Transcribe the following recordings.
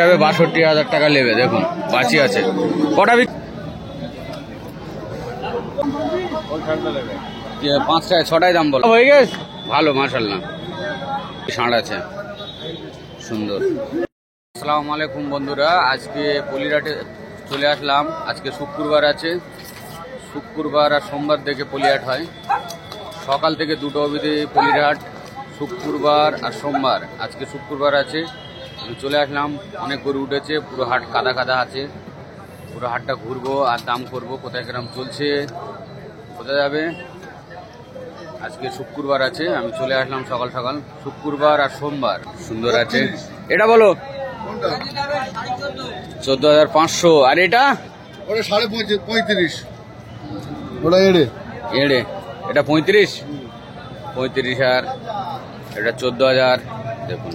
62,000 টাকা নেবে। দেখুন বাছি আছে কটা 5টায় 6টায় দাম বলো হয়ে গেছে। ভালো মাশাআল্লাহ ষাঁড় আছে সুন্দর। আসসালামু আলাইকুম বন্ধুরা, আজকে পলিহাটে চলে আসলাম। আজকে শুক্রবার আছে, শুক্রবার আর সোমবার দেখে পলিহাট হয়। সকাল থেকে 2টো অবধি পলিহাট, শুক্রবার আর সোমবার। আজকে শুক্রবার আছে, আমি চলে আসলাম। অনেক গরু উঠেছে, পুরো হাট কাদা কাদা আছে। পুরো হাটটা ঘুরবো আর দাম করবো, কোথায় কিরম চলছে, কোথায় যাবে। আজকে শুক্রবার আছে, আমি চলে আসলাম সকাল সকাল। শুক্রবার আর সোমবার সুন্দর আছে। এটা বলো 14,500। আর এটা ওটা 35.5, ওটা এড়ে এড়ে এটা 35 আর এটা 14,000। দেখুন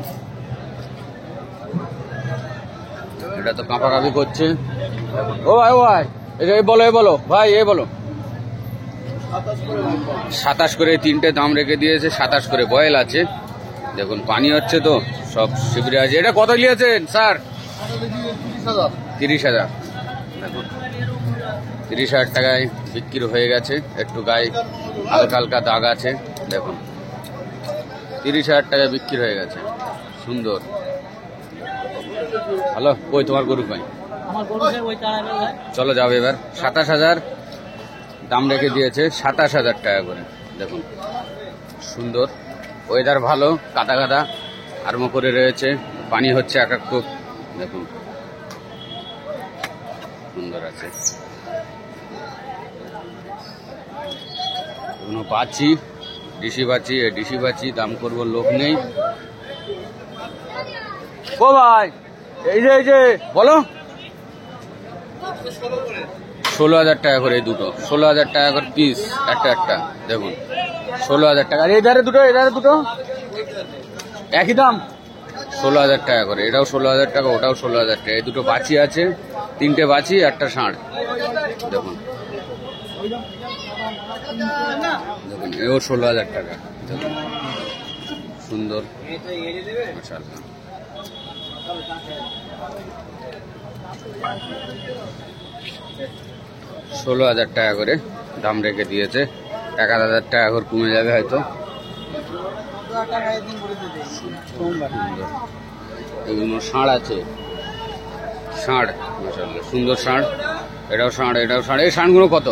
এটা তো কাঁপাকাঁপি করছে। ও ভাই এই বলো ভাই, এই বলো 27 করে তিনটে দাম রেখে দিয়েছে। 27 করে বয়েল আছে। দেখুন পানি হচ্ছে তো সব শিবিরে আছে। এটা কত নিয়েছেন স্যার? 30,000। দেখুন 30,000 টাকায় বিক্রি হয়ে গেছে। একটু গায়ে হালকা হালকা দাগ আছে। দেখুন 30,000 টাকায় বিক্রি হয়ে গেছে। সুন্দর ভালো। কই তোমার গরু কই? চলো যাবে এবার। 27,000 দাম রেখে দিয়েছে, 27,000 টাকা করে। দেখুন সুন্দর, ওয়েদার ভালো, কাদা কাদা আরম্ভ করে রয়েছে, পানি হচ্ছে এক এক কূপ। দেখুন সুন্দর আছে। কোনো বাছি ডিসি বাছি, ডিসি বাছি দাম করবো লোক নেই। ও ভাই এই যে বলো 16,000 টাকা করে এই দুটো, 16,000 টাকা করে পিস একটা। দেখুন 16,000 টাকা। আর এই ধারে দুটো একই দাম 16,000 টাকা করে। এটাও 16,000 টাকা, ওটাও 16,000 টাকা। এই দুটো বাছি আছে, তিনটে বাছি একটা ষাঁড়। দেখুন এও 16,000 টাকা। দেখুন সুন্দর মাশাআল্লাহ। 16,000 টাকা করে দাম রেখে দিয়েছে। 1,000 টাকা করে কমে যাবে হয়তো। এগুলো ষাঁড় আছে, ষাঁড় মাশাআল্লাহ সুন্দর ষাঁড়। এটাও ষাঁড়। এই ষাঁড়গুলো কত?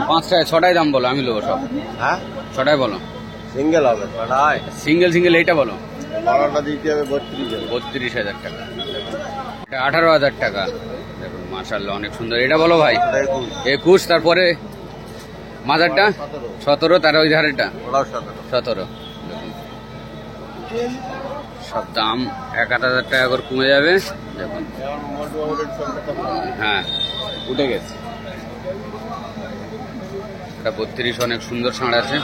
5টায় 6টায় দাম বলো, আমি নেবো সব। হ্যাঁ 6টায় বলো। সিঙ্গেল হবে, সিঙ্গেল এইটা বলো। ভাড়াটা দিতে হবে 32,000 টাকা। এটা 18,000 টাকা। দেখুন মাশাআল্লাহ অনেক সুন্দর। এটা বলো ভাই 21। তারপরে মাজারটা 17, তার ওই ধারেটা 17। দেখুন সব দাম 1,000 টাকা করে কমে যাবে। দেখুন হ্যাঁ উঠে গেছে। এটা 32, অনেক সুন্দর ষাঁড় আছে।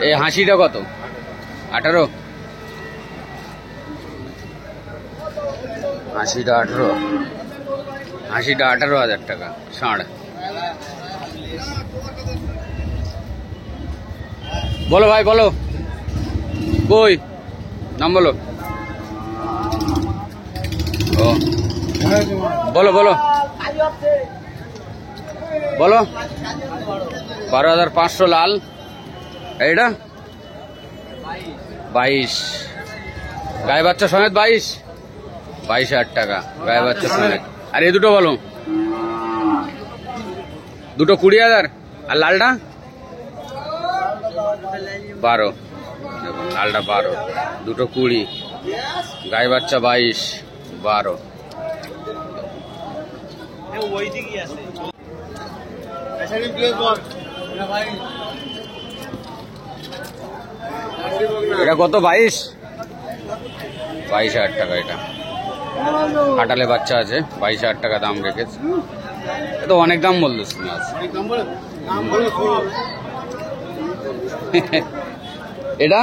এই হাসিটা কত? 18। হাসিটা 18,000 টাকা ষাঁড়। বলো ভাই বলো, কই নাম বলো। ও বলো 12,500 লাল। এইটা 22 গায়ে বাচ্চা সমেত 22,000 টাকা গায়ে বাচ্চা সমেত। আর এই দুটো বলো, দুটো 20,000। আর লালটা 12। দেখুন লালটা 12, দুটো 20, গায়ে বাচ্চা 22, 12। এটা কত? 22,000 টাকা। এটা কাটালে বাচ্চা আছে, 22,000 টাকা দাম রেখেছে। তো অনেক দাম বললো শুনে আছে। এটা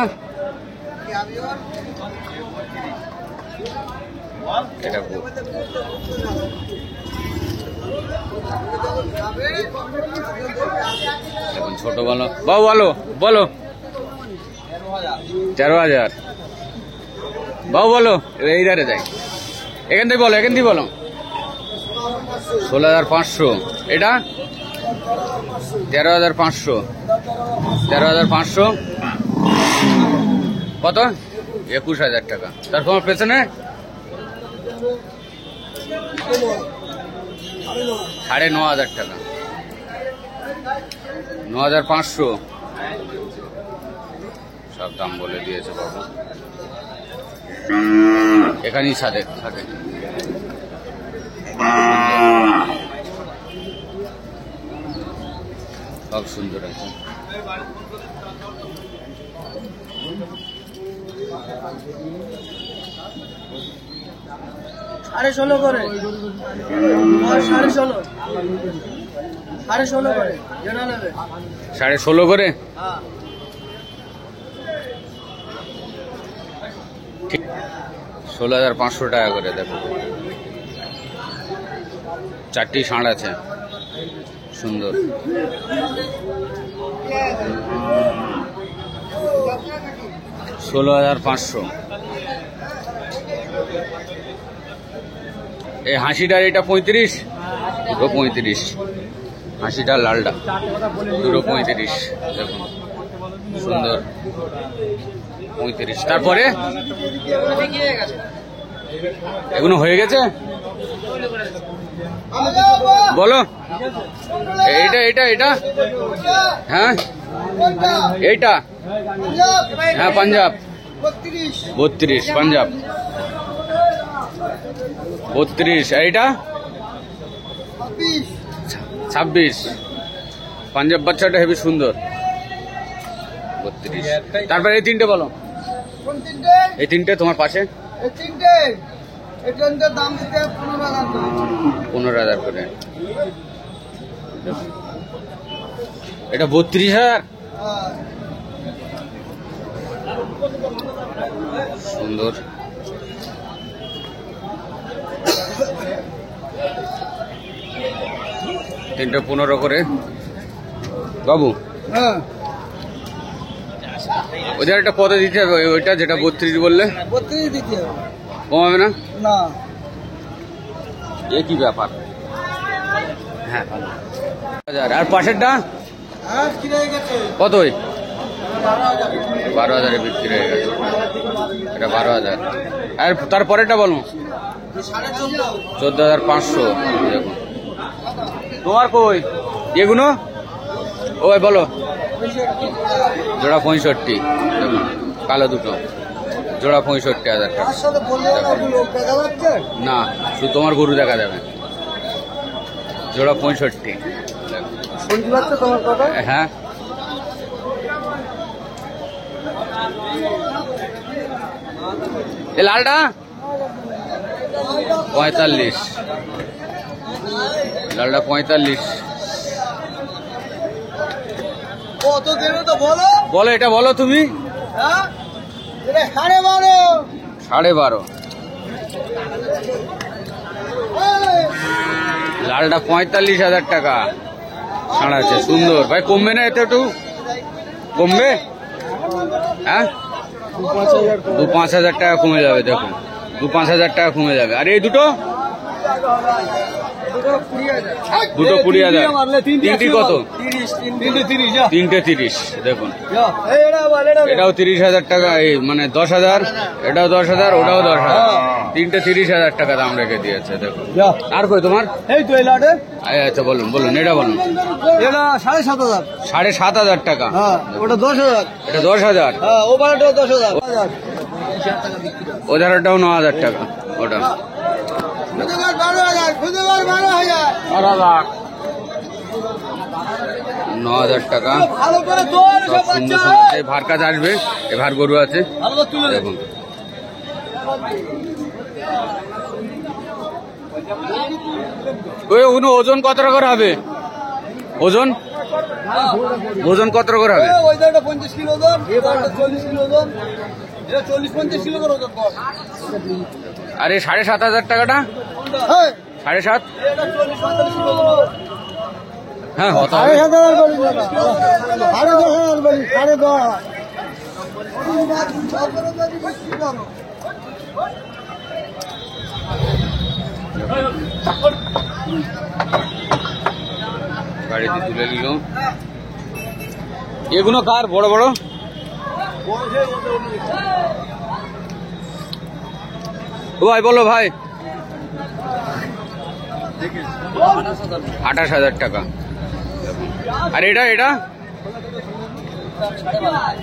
দেখুন ছোট বলো, বাবু বলো 13,000। বাবু বলো, এই ধারে যাই, এখান থেকে বলো, এখান থেকে বলো। 16,500। এটা 13,500। 13,500 কত? 21,000 টাকা। তার তোমার পেছনে 9,500 টাকা। 9,500 সব দাম বলে দিয়েছে বাবু। এখানেই সাথে থাকে। সব সুন্দর আছে। সাড়ে 16 করে, 16.5 16.5 করে যেটা নেবে 16.5 করে। হ্যাঁ 16,500 টাকা করে। দেখো 4টি ষাঁড় আছে, সুন্দর। 16,500। এই হাসিটার এটা 35, দুটো 35। হাসিটা লালটা দুটো 35। দেখুন সুন্দর 35। তারপরে এগুলো হয়ে গেছে, বলো। এইটা এটা এটা হ্যাঁ, এইটা হ্যাঁ পাঞ্জাব 32, পাঞ্জাব 32। এইটা 26। পাঞ্জাব বাচ্চাটা হেবি সুন্দর 32। তারপরে এই তিনটে বলো, এই তিনটে তোমার পাশে। 15,000 করে। এটা 32,000। সুন্দর। তিনটে 15 করে বাবু। হ্যাঁ ওদের একটা কত দিতে হবে? ওইটা যেটা 32 বললে 32 দিতে হবে, কমাবে না? না এ কি ব্যাপার? হ্যাঁ আর পাশেরটা হ্যাঁ কি হয়ে গেছে কত? 12,000 বিক্রি হয়ে গেছে। এটা 12,000। আর তারপরেটা বলো 14,500। দেখুন তোমার কই এগুলো? ওই বলো জোড়া 65। দেখুন কালো দুটো জোড়া 65,000 টাকা। না শুধু তোমার গরু দেখা যাবে। জোড়া 65। শুনতে পাচ্ছ তোমার কথা? হ্যাঁ এ লালটা 45। লালটা 45। কত দেবে তো বলো, বলো এটা বলো তুমি। হ্যাঁ এটা 12.5। 12.5। লালটা 45,000 টাকা ছাড় আছে, সুন্দর। ভাই কমবে না এতে? একটু কমবে? হ্যাঁ 2-5,000 টাকা কমে যাবে। দেখুন 2-5,000 টাকা কমে যাবে। আর এই দুটো দুটো 20,000। তিনটি কত? 3টে 30। দেখুন এটাও 30,000 টাকা, এই মানে 10,000। এটাও 10,000, ওটাও 10,000। তিনটে 30,000 টাকা দাম রেখে দিয়েছে। দেখুন আর কই তোমার? এই তো এই লাটে আচ্ছা বলুন বলুন, এটা বলুন। এটা 7.5 7,500 টাকা। হ্যাঁ ওটা 10,000। এটা 10,000। হ্যাঁ ও বারোটা 10,000। ওধারটাও 9,000 টাকা। ওটা 9,000 টাকা। ভালো করে দৌড় সব সুন্দর সুন্দর। এই ভার কাজ আসবে, এ ভার গরু আছে। দেখুন ওই ওজন কত করে হবে? ওজন ওজন কত করে হবে? ওই দাঁড়টা 50 কিলো ওজন, এই দাঁড়টা 40 কিলো ওজন, এটা 40-50 কিলো করে ওজন কর। আর এই 7,500 টাকাটা? হ্যাঁ 7.5। এটা 40-45 কিলো ওজন। হ্যাঁ হতে হবে। 10,500 বলি দাদা, 10,500 বলি, 10,500। গাড়িতে তুলে নিল। এগুলো কার? বড় বড় ও ভাই বলো ভাই। 28,000 টাকা। আর এটা এটা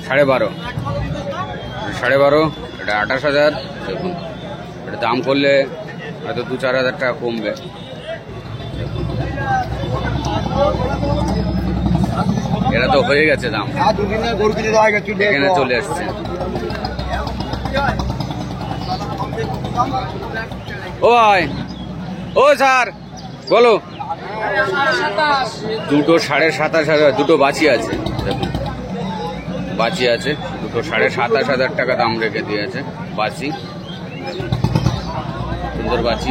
12.5 এটা 28,000। দেখুন এটা দাম করলে হয়তো 2-4 হাজার টাকা কমবে। এটা তো হয়ে গেছে দাম, এখানে চলে আসছে। ও ভাই, ও স্যার বলো। দুটো 27,500, দুটো বাছি আছে। দেখুন বাছি আছে দুটো, 27,500 টাকা দাম রেখে দিয়েছে বাছি। সুন্দর বাছি।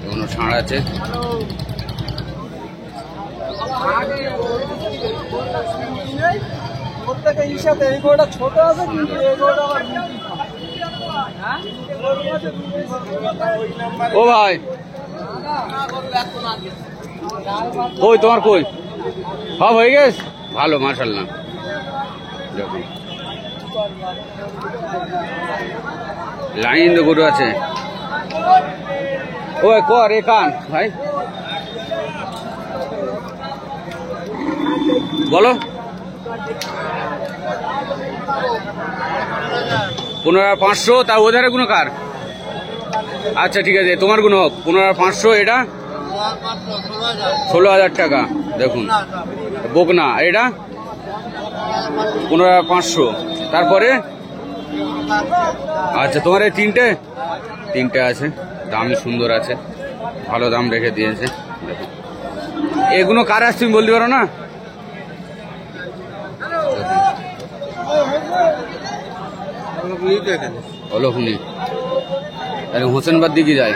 এগুলো ষাঁড় আছে। ছোট আছে কিন্তু ও ভাই কই তোমার কই? সব হয়ে গেছে? ভালো মাশাআল্লাহ। দেখুন লাইন গরু আছে। ও কর এ কান ভাই বলো। 15,500। তা ওধারে কোনো কার? আচ্ছা ঠিক আছে, তোমার কোনো হোক। 15,500। এটা 16,000 টাকা। দেখুন বকনা। এটা 15,500। তারপরে আচ্ছা তোমার এই তিনটে আছে। দামই সুন্দর আছে, ভালো দাম রেখে দিয়েছে। দেখুন এগুলো কার আসছে তুমি বলতে পারো না? অলখনি হোসেনবাদ দিকে যায়।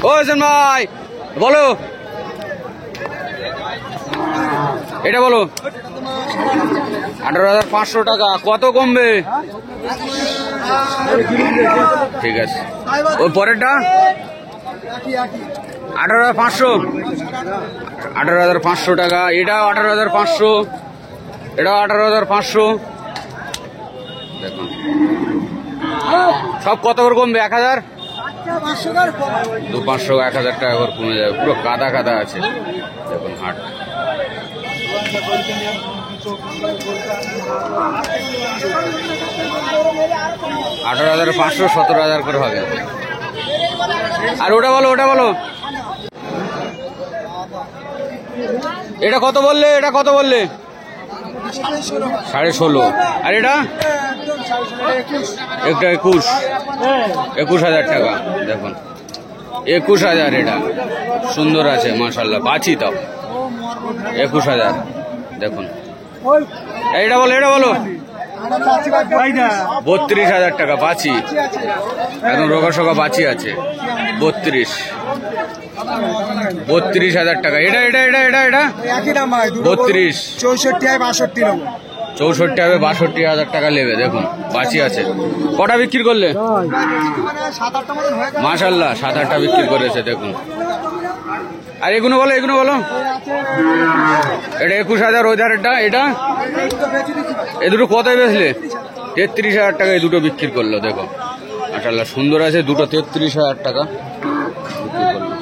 ও হোসেন ভাই বলো, এটা বলো। 18,500 টাকা। কত কমবে? ঠিক আছে। ওই পরেরটা 18,500। 18,500 টাকা। এটাও 18,500। এটাও 18,500। দেখুন সব কত করে কমবে? 1,000, 200-500, 1,000 টাকা করে কমে যাবে। পুরো কাদা কাদা আছে। দেখুন হাট। $18,500, 17,000 করে হবে। আর ওটা বলো, ওটা বলো। এটা কত বললে? এটা কত বললে? 16.5। আর এটা একটা 21,000 টাকা। দেখুন 21,000। এটা সুন্দর আছে মাশাআল্লাহ, বাছি তাও 21,000। দেখুন এটা বলো, এটা বলো। 32,000 টাকা বাছি। এখন রোগা সোগা বাছি আছে। 32,000 টাকা। এটা এটা এটা এটা এটা 32, 64 হয় 62 নেবো। 64 হবে, 62,000 টাকা নেবে। দেখুন বাছি আছে। কটা বিক্রি করলে? মাশাআল্লাহ 7-8টা বিক্রি করেছে। দেখুন আর এগুলো বলো, এগুলো বলো। এটা 21,000। ওই ধারেরটা এটা এ দুটো কতই বেচলে? 33,000 টাকা এই দুটো বিক্রি করলো। দেখো মাশাআল্লাহ সুন্দর আছে। দুটো 33,000 টাকা বিক্রি করলো।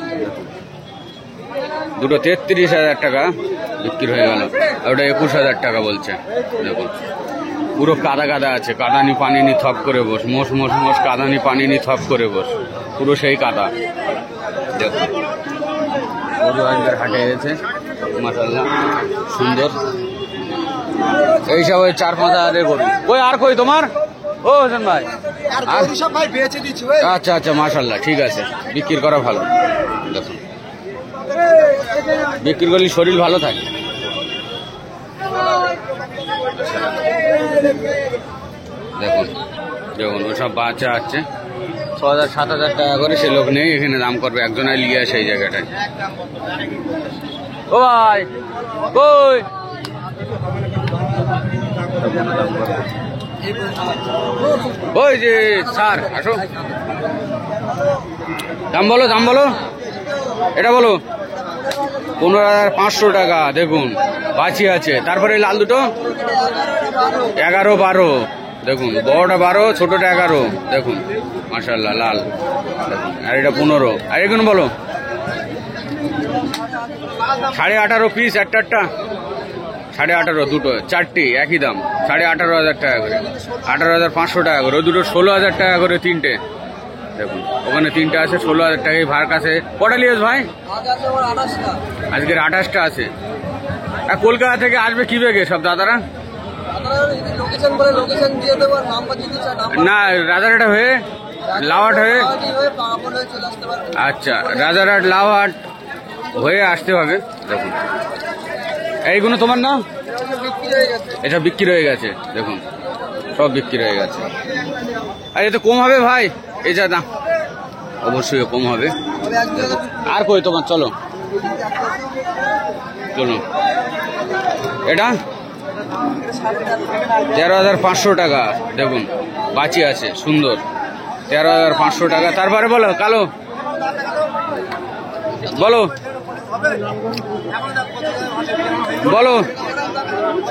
দুটো 33,000 টাকা বিক্রি হয়ে গেল। ওটা 21,000 টাকা বলছে। দেখুন পুরো কাদা কাদা আছে। কাদানি পানি নি থপ করে বস। মোষ মোষ মোষ কাদানি পানি নি থপ করে বস। পুরো সেই কাদা। দেখুন গরু আজকের হাটে এসেছে মাশাআল্লাহ সুন্দর। এইসব ওই 4-5 হাজারের গরু। ওই আর কই তোমার? ও হোসেন ভাই সব ভাই বেচে দিচ্ছি। আচ্ছা আচ্ছা মাশাআল্লাহ ঠিক আছে। বিক্রি করা ভালো। দেখুন বিক্রি করলে শরীর ভালো থাকে। দেখুন দেখুন ওসব বাচ্চা আছে 6,000 7,000 টাকা করে, সে লোক নেই এখানে, দাম করবে একজনে নিয়ে আসে এই জায়গাটায়। ও ভাই কই, ওই যে স্যার আসো, দাম বলো, দাম বলো, এটা বলো। 15,500 টাকা দেখুন, বাছি আছে। তারপরে লাল দুটো 11 12 দেখুন, বড়টা 12, ছোটটা 11 দেখুন, মাশাআল্লাহ লাল। আর এটা 15, আর এগুলো বলো 18.5 পিস, একটা 18.5 দুটো, চারটি একই দাম 18,500 টাকা করে, 18,500 টাকা করে। ওই দুটো 16,000 টাকা করে তিনটে দেখুন, ওখানে তিনটে আছে 16,000 টাকায় ভার কাছে। কটা লিয়েছ ভাই? আজকের 28টা আছে। আর কলকাতা থেকে আসবে কি বেগে সব দাদারা? না, রাজারহাট হয়ে লাউহাট হয়ে, আচ্ছা রাজারহাট লাউহাট হয়ে আসতে হবে। দেখুন এইগুলো তোমার না, এটা বিক্রি হয়ে গেছে দেখুন, সব বিক্রি হয়ে গেছে। আর এতে কম হবে ভাই, এই যা দাম অবশ্যই কম হবে। আর কই তোমার, চলো চলো। এটা 13,500 টাকা দেখুন, বাঁচি আছে সুন্দর, 13,500 টাকা। তারপরে বলো কালো, বলো বলো,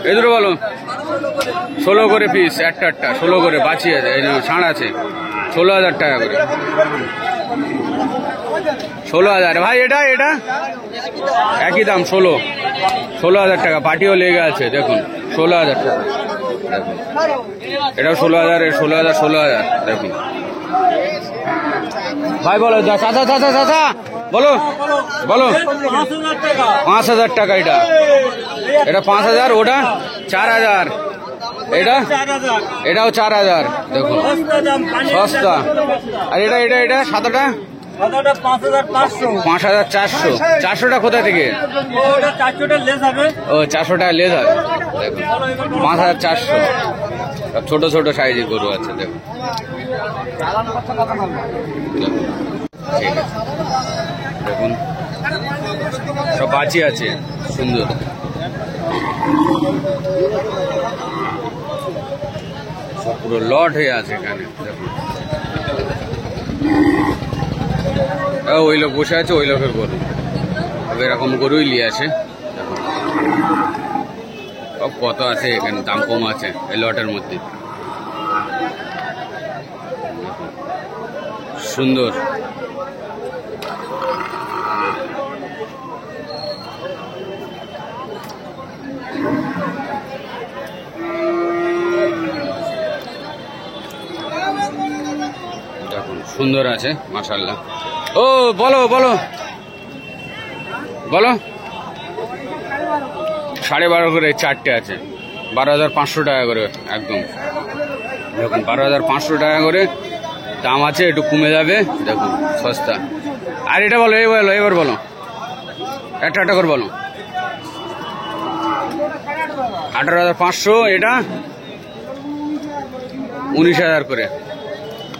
এই দুটো বলো। 16 করে পিস, একটা 16 করে বাঁচি আছে, এই ছাড় আছে 16,000 টাকা করে। 16,000 ভাই। এটা এটা একই দাম 16,000 টাকা, পাটিও লেগে আছে দেখুন, 16,000 টাকা দেখুন। এটাও 16,000, 16,000 16,000 দেখুন ভাই। বলো চাচা চাচা চাচা, বলো বলো। 5,000 টাকা এটা, এটা 5,000, ওটা 4,000, এটা এটাও 4,000 দেখুন, সস্তা। আর এটা এটা এটা সাদাটা 5,400। 400টা কোথা থেকে? ও 400 টাকা লেজ হবে দেখুন, 5,400। ছোট ছোট সাইজের গরু আছে দেখুন, ঠিক আছে দেখুন, সব বাঁচি আছে সুন্দর। সব পুরো লট হয়ে আছে এখানে দেখুন। ওই লোক বসে আছে, ওই লোকের গরু, এরকম গরুই নিয়ে আসে দেখুন। সব কত আছে এখানে, দাম কম আছে এই লটের মধ্যে, সুন্দর। দেখুন সুন্দর আছে মাশাআল্লাহ। ও বলো বলো বলো। 12.5 করে চারটে আছে, 12,500 টাকা করে একদম দেখুন, 12,500 টাকা করে দাম আছে, একটু কমে যাবে দেখুন, সস্তা। আর এটা বলো, এই বলো, এবার বলো, একটা করে বলো। 18,500, এটা 19,000 করে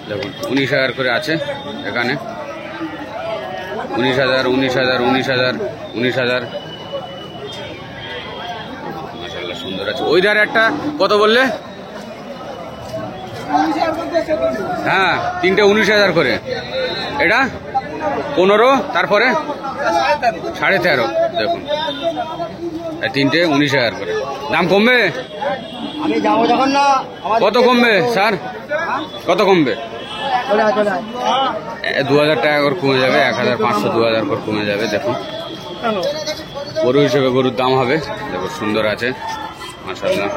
দেখুন, 19,000 করে আছে এখানে, 19,000 19,000 19,000 19,000 মাশাআল্লাহ সুন্দর আছে। ওই ধারে একটা কত বললে? হ্যাঁ, তিনটে 19,000 করে, এটা 15, তারপরে 13.5 দেখুন, তিনটে 19,000 করে। দাম কমবে? আমি যাবো যখন না, কত কমবে স্যার, কত কমবে? 2,000 টাকা করে কমে যাবে, 1,500 2,000 করে কমে যাবে দেখুন। গরু হিসেবে গরুর দাম হবে দেখো, সুন্দর আছে মাশাআল্লাহ।